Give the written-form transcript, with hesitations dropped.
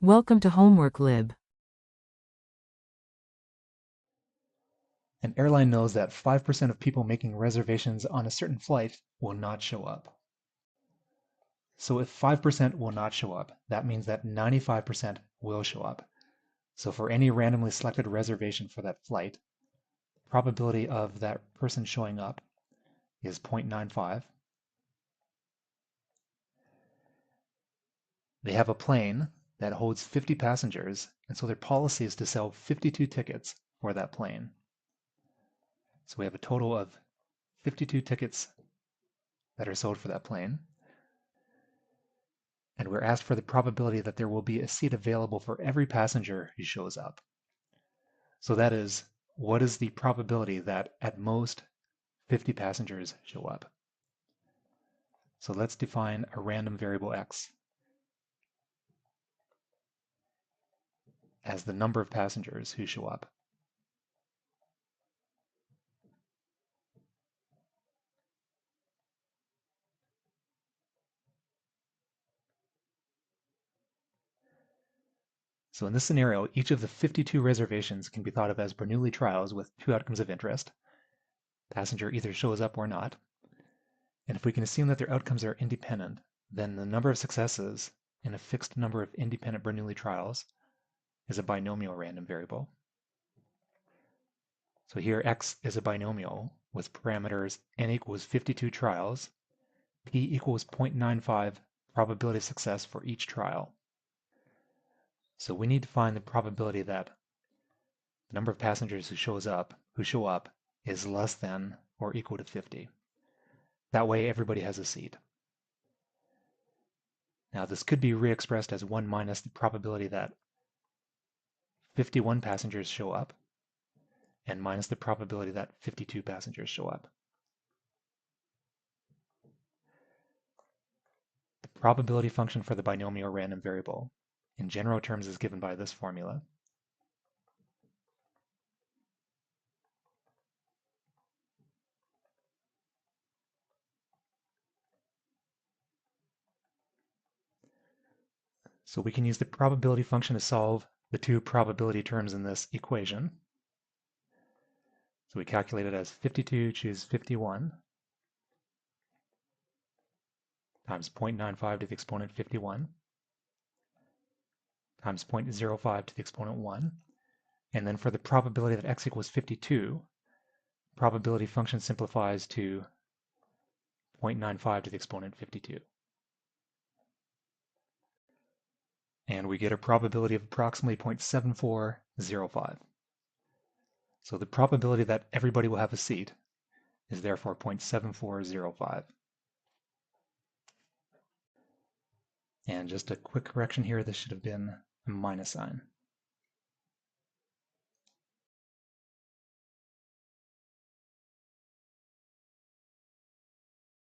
Welcome to Homework Lib. An airline knows that 5% of people making reservations on a certain flight will not show up. So if 5% will not show up, that means that 95% will show up. So for any randomly selected reservation for that flight, the probability of that person showing up is 0.95. They have a plane that holds 50 passengers, and so their policy is to sell 52 tickets for that plane. So we have a total of 52 tickets that are sold for that plane. And we're asked for the probability that there will be a seat available for every passenger who shows up. So that is, what is the probability that at most 50 passengers show up? So let's define a random variable x as the number of passengers who show up. So in this scenario, each of the 52 reservations can be thought of as Bernoulli trials with two outcomes of interest. Passenger either shows up or not. And if we can assume that their outcomes are independent, then the number of successes in a fixed number of independent Bernoulli trials is a binomial random variable. So here x is a binomial with parameters n equals 52 trials, p equals 0.95 probability of success for each trial. So we need to find the probability that the number of passengers who show up is less than or equal to 50. That way everybody has a seat. Now this could be re-expressed as 1 minus the probability that 51 passengers show up and minus the probability that 52 passengers show up. The probability function for the binomial random variable in general terms is given by this formula. So we can use the probability function to solve the two probability terms in this equation. So we calculate it as 52 choose 51 times 0.95 to the exponent 51 times 0.05 to the exponent 1. And then for the probability that x equals 52, probability function simplifies to 0.95 to the exponent 52. And we get a probability of approximately 0.7405. So the probability that everybody will have a seat is therefore 0.7405. And just a quick correction here, this should have been a minus sign.